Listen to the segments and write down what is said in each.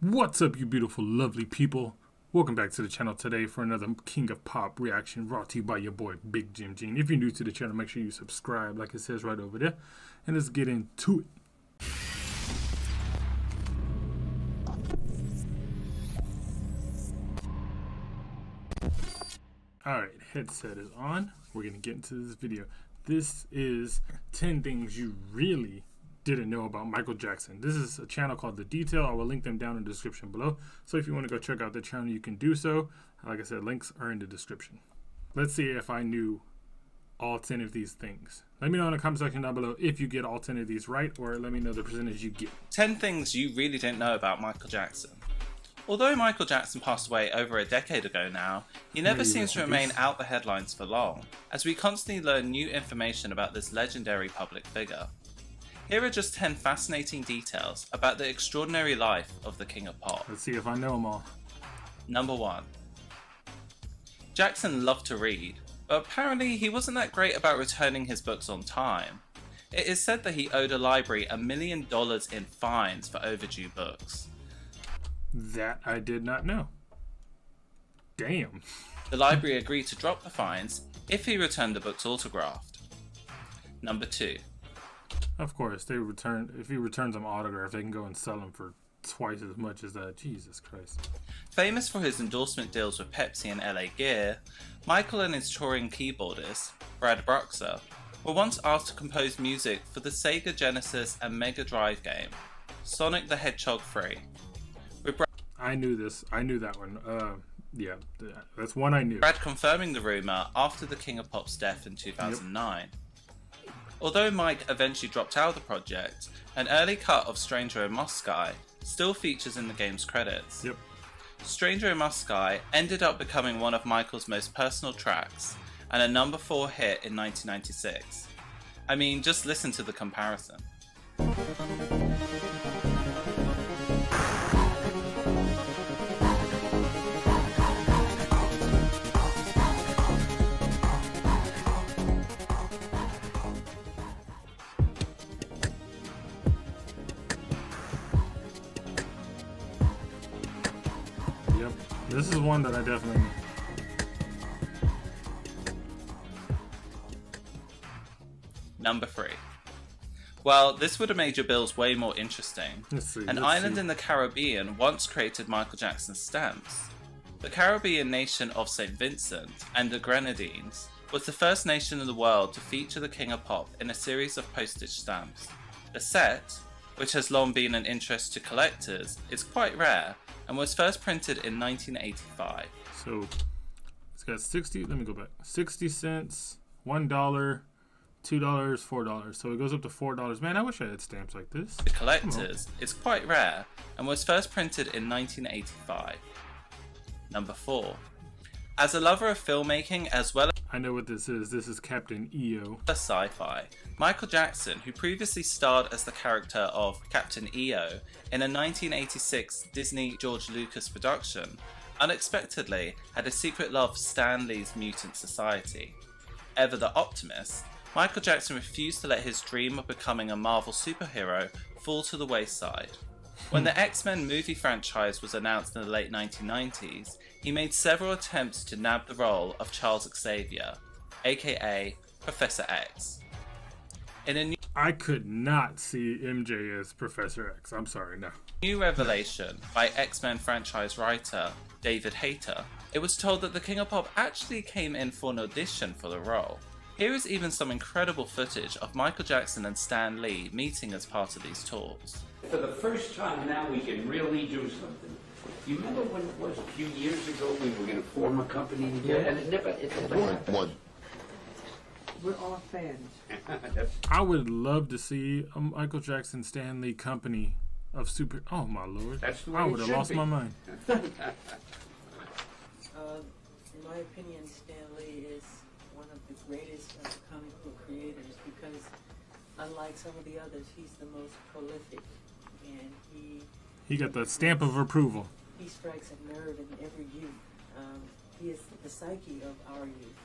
What's up, you beautiful, lovely people? Welcome back to the channel today for another King of Pop reaction brought to you by your boy, BigJimGene. If you're new to the channel, make sure you subscribe like it says right over there. And let's get into it. Alright, headset is on. We're going to get into this video. This is 10 things you really didn't know about Michael Jackson. This is a channel called The Detail. I will link them down in the description below. So if you want to go check out the channel, you can do so. Like I said, links are in the description. Let's see if I knew all 10 of these things. Let me know in the comment section down below if you get all 10 of these right, or let me know the percentage you get. 10 things you really didn't know about Michael Jackson. Although Michael Jackson passed away over a decade ago now, he never seems to remain out the headlines for long, as we constantly learn new information about this legendary public figure. Here are just 10 fascinating details about the extraordinary life of the King of Pop. Let's see if I know them all. Number 1. Jackson loved to read, but apparently he wasn't that great about returning his books on time. It is said that he owed a library $1 million in fines for overdue books. That I did not know. Damn. The library agreed to drop the fines if he returned the books autographed. Number 2. Of course, if he returns them autographed, they can go and sell them for twice as much as that. Jesus Christ. Famous for his endorsement deals with Pepsi and LA Gear, Michael and his touring keyboardist, Brad Bruxer, were once asked to compose music for the Sega Genesis and Mega Drive game, Sonic the Hedgehog 3. I knew this. I knew that one. Yeah, that's one I knew. Brad confirming the rumour after the King of Pop's death in 2009. Yep. Although Mike eventually dropped out of the project, an early cut of Stranger in Moscow still features in the game's credits. Yep. Stranger in Moscow ended up becoming one of Michael's most personal tracks and a number 4 hit in 1996. I mean, just listen to the comparison. Yep, this is one that I definitely know. Number 3. Well, this would have made your bills way more interesting. An island in the Caribbean once created Michael Jackson's stamps. The Caribbean nation of St. Vincent and the Grenadines was the first nation in the world to feature the King of Pop in a series of postage stamps. The set, which has long been an interest to collectors, is quite rare and was first printed in 1985. So it's got 60, let me go back, 60 cents, $1, $2, $4. So it goes up to $4. Man, I wish I had stamps like this. The collectors is quite rare and was first printed in 1985. Number 4. As a lover of filmmaking as well as I know what this is. This is Captain EO. Sci-fi, Michael Jackson, who previously starred as the character of Captain EO in a 1986 Disney George Lucas production, unexpectedly had a secret love for Stan Lee's Mutant Society. Ever the optimist, Michael Jackson refused to let his dream of becoming a Marvel superhero fall to the wayside. When the X-Men movie franchise was announced in the late 1990s, he made several attempts to nab the role of Charles Xavier, aka Professor X. I could not see MJ as Professor X. I'm sorry, no. New revelation by X-Men franchise writer David Hayter, it was told that the King of Pop actually came in for an audition for the role. Here is even some incredible footage of Michael Jackson and Stan Lee meeting as part of these talks. For the first time now we can really do something. You remember when it was a few years ago we were going to form a company together? And it never happened. We're all fans. I would love to see a Michael Jackson Stan Lee company of super. Oh my lord! That's the way I would have lost my mind. In my opinion, Stan Lee is one of the greatest comic book creators because, unlike some of the others, he's the most prolific, and he got the stamp of approval. He strikes a nerve in every youth. He is the psyche of our youth,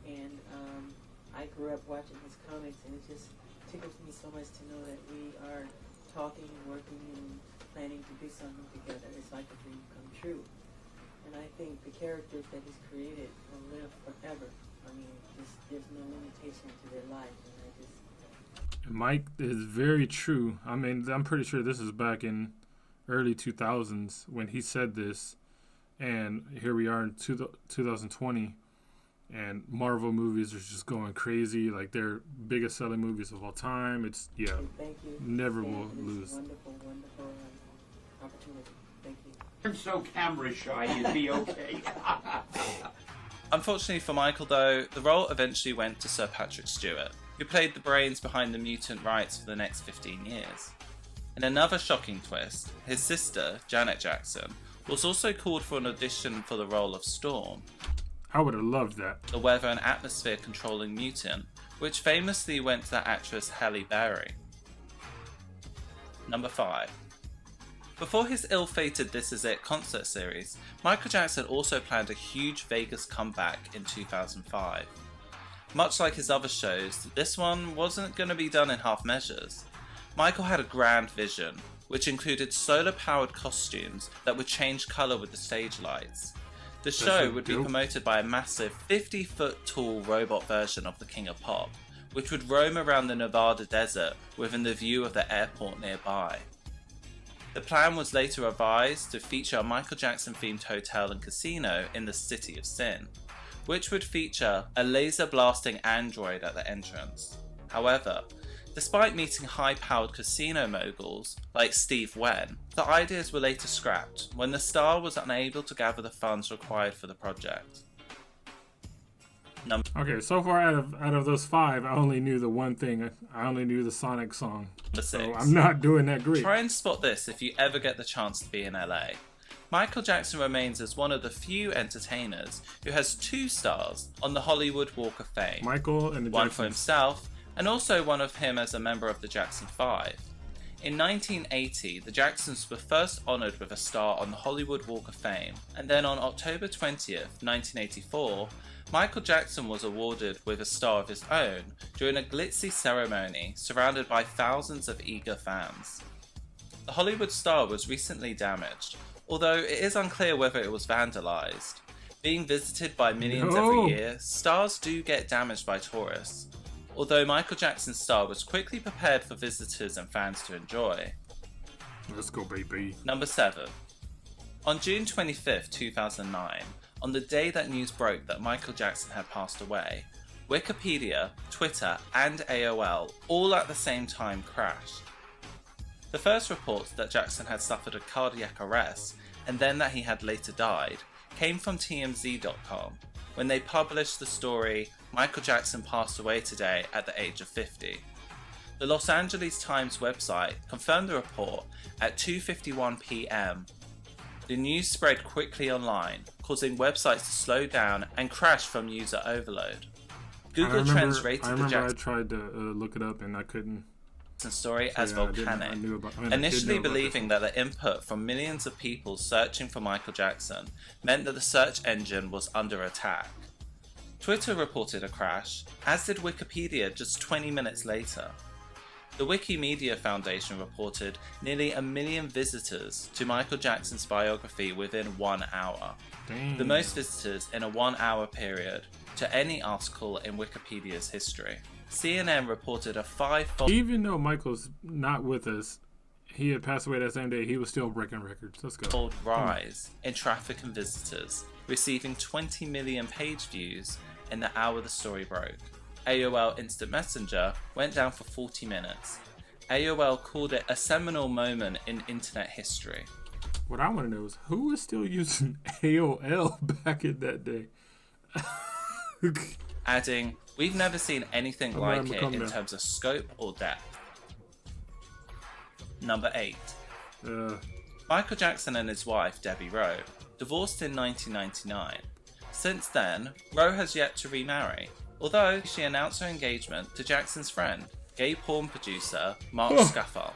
and I grew up watching his comics, and it just tickles me so much to know that we are talking and working and planning to do something together. It's like a dream come true. And I think the characters that he's created will live forever. I mean, there's no limitation to their life. And I just... Mike is very true. I mean, I'm pretty sure this is back in early 2000s when he said this. And here we are in 2020. And Marvel movies are just going crazy. Like, they're biggest selling movies of all time. It's, yeah, Thank you. never will lose. Wonderful, wonderful opportunity. Thank you. I'm so camera shy, you'd be okay. Unfortunately for Michael, though, the role eventually went to Sir Patrick Stewart, who played the brains behind the mutant rights for the next 15 years. In another shocking twist, his sister, Janet Jackson, was also called for an audition for the role of Storm, I would have loved that. the weather and atmosphere controlling mutant, which famously went to the actress Halle Berry. Number 5. Before his ill-fated This Is It concert series, Michael Jackson also planned a huge Vegas comeback in 2005. Much like his other shows, this one wasn't going to be done in half measures. Michael had a grand vision, which included solar-powered costumes that would change colour with the stage lights. The show would be promoted by a massive 50-foot-tall robot version of the King of Pop, which would roam around the Nevada desert within the view of the airport nearby. The plan was later revised to feature a Michael Jackson-themed hotel and casino in the City of Sin, which would feature a laser-blasting android at the entrance. However, despite meeting high-powered casino moguls like Steve Wen, the ideas were later scrapped when the star was unable to gather the funds required for the project. Okay, so far out of those 5, I only knew the one thing. I only knew the Sonic song. Number 6. So I'm not doing that great. Try and spot this if you ever get the chance to be in LA. Michael Jackson remains as one of the few entertainers who has 2 stars on the Hollywood Walk of Fame. Michael and the One Jacksons. for himself, and also one of him as a member of the Jackson 5. In 1980, the Jacksons were first honoured with a star on the Hollywood Walk of Fame, and then on October 20th, 1984, Michael Jackson was awarded with a star of his own during a glitzy ceremony surrounded by thousands of eager fans. The Hollywood star was recently damaged, although it is unclear whether it was vandalised. Being visited by millions every year, stars do get damaged by tourists, although Michael Jackson's star was quickly prepared for visitors and fans to enjoy. Let's go, baby. Number 7. On June 25th, 2009, on the day that news broke that Michael Jackson had passed away, Wikipedia, Twitter, and AOL all at the same time crashed. The first reports that Jackson had suffered a cardiac arrest and then that he had later died came from TMZ.com when they published the story "Michael Jackson passed away today at the age of 50. The Los Angeles Times website confirmed the report at 2:51 p.m. The news spread quickly online, causing websites to slow down and crash from user overload. Google Trends rated the Jackson I tried to look it up and I couldn't. story as volcanic, initially believing that the input from millions of people searching for Michael Jackson meant that the search engine was under attack. Twitter reported a crash, as did Wikipedia just 20 minutes later. The Wikimedia Foundation reported nearly 1 million visitors to Michael Jackson's biography within 1 hour. Dang. The most visitors in a 1 hour period to any article in Wikipedia's history. CNN reported a 5-fold Even though Michael's not with us, he had passed away that same day. He was still breaking records. Let's go. rise in traffic and visitors, receiving 20 million page views in the hour the story broke. AOL Instant Messenger went down for 40 minutes. AOL called it a seminal moment in internet history. What I want to know is who was still using AOL back in that day? Adding, "We've never seen anything I'm like gonna it come in down. terms of scope or depth." Number 8. Michael Jackson and his wife, Debbie Rowe, divorced in 1999. Since then, Rowe has yet to remarry, although she announced her engagement to Jackson's friend, gay porn producer Mark Scuffle.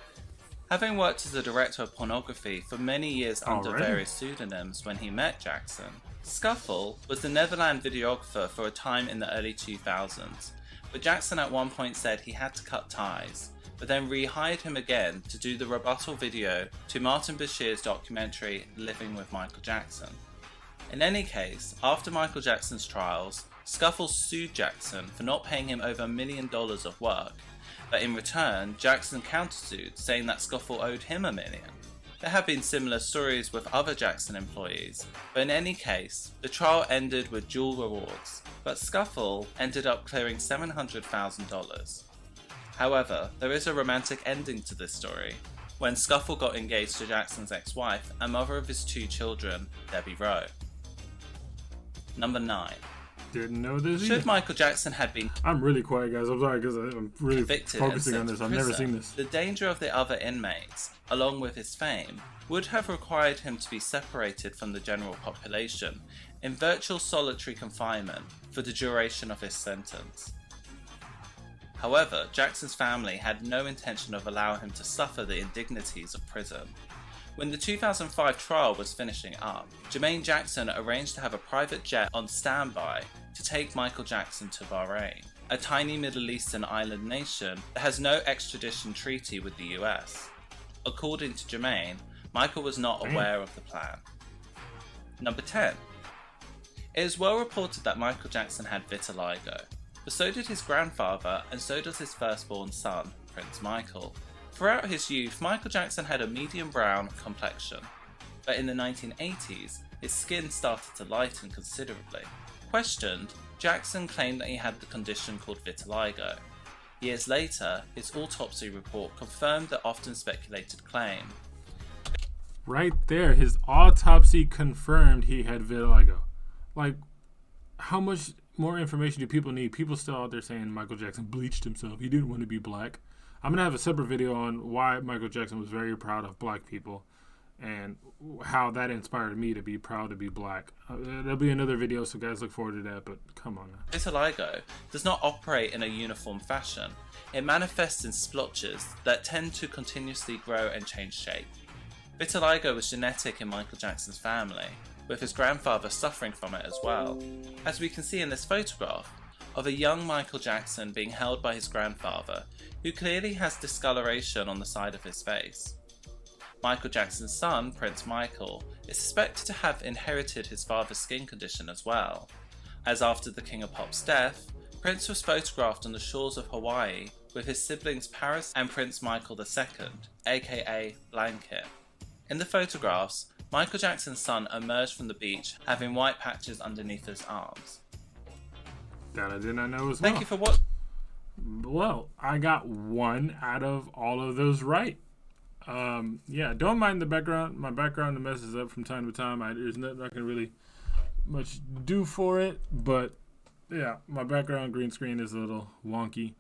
Having worked as a director of pornography for many years under Already? various pseudonyms when he met Jackson, Scuffle was the Neverland videographer for a time in the early 2000s, but Jackson at one point said he had to cut ties, but then rehired him again to do the rebuttal video to Martin Bashir's documentary Living with Michael Jackson. In any case, after Michael Jackson's trials, Scuffle sued Jackson for not paying him over $1 million of work, but in return, Jackson countersued, saying that Scuffle owed him $1 million. There have been similar stories with other Jackson employees, but in any case, the trial ended with dual rewards, but Scuffle ended up clearing $700,000. However, there is a romantic ending to this story, when Scuffle got engaged to Jackson's ex-wife and mother of his 2 children, Debbie Rowe. Number 9. Didn't know this either. Should Michael Jackson had been I'm really quiet, guys. I'm sorry because I'm really convicted focusing and on sent this. to I've never prison, seen this. the danger of the other inmates, along with his fame, would have required him to be separated from the general population in virtual solitary confinement for the duration of his sentence. However, Jackson's family had no intention of allowing him to suffer the indignities of prison. When the 2005 trial was finishing up, Jermaine Jackson arranged to have a private jet on standby to take Michael Jackson to Bahrain, a tiny Middle Eastern island nation that has no extradition treaty with the US. According to Jermaine, Michael was not aware of the plan. Number 10. It is well reported that Michael Jackson had vitiligo, but so did his grandfather and so does his firstborn son, Prince Michael. Throughout his youth, Michael Jackson had a medium brown complexion, but in the 1980s, his skin started to lighten considerably. Questioned, Jackson claimed that he had the condition called vitiligo. Years later, his autopsy report confirmed the often speculated claim. Right there, his autopsy confirmed he had vitiligo. Like, how much more information do people need? People still out there saying Michael Jackson bleached himself. He didn't want to be black. I'm going to have a separate video on why Michael Jackson was very proud of black people and how that inspired me to be proud to be black. There'll be another video, so guys look forward to that, but come on now. Vitiligo does not operate in a uniform fashion. It manifests in splotches that tend to continuously grow and change shape. Vitiligo was genetic in Michael Jackson's family, with his grandfather suffering from it as well, as we can see in this photograph of a young Michael Jackson being held by his grandfather, who clearly has discoloration on the side of his face. Michael Jackson's son, Prince Michael, is suspected to have inherited his father's skin condition as well, as after the King of Pop's death, Prince was photographed on the shores of Hawaii with his siblings Paris and Prince Michael II, aka Blanket. In the photographs, Michael Jackson's son emerged from the beach having white patches underneath his arms. That I did not know as well. Thank you for watching. Well, I got 1 out of all of those right. Yeah, don't mind the background. My background messes up from time to time. There's nothing I can really much do for it. But yeah, my background green screen is a little wonky.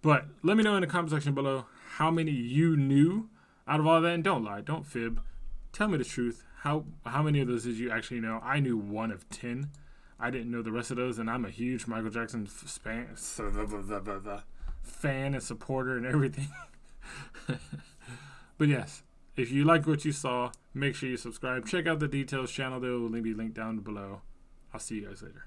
But let me know in the comment section below how many you knew out of all that. And don't lie, don't fib. Tell me the truth. How many of those did you actually know? I knew 1 of 10. I didn't know the rest of those, and I'm a huge Michael Jackson fan and supporter and everything. But yes, if you like what you saw, make sure you subscribe. Check out the Details channel. They will be linked down below. I'll see you guys later.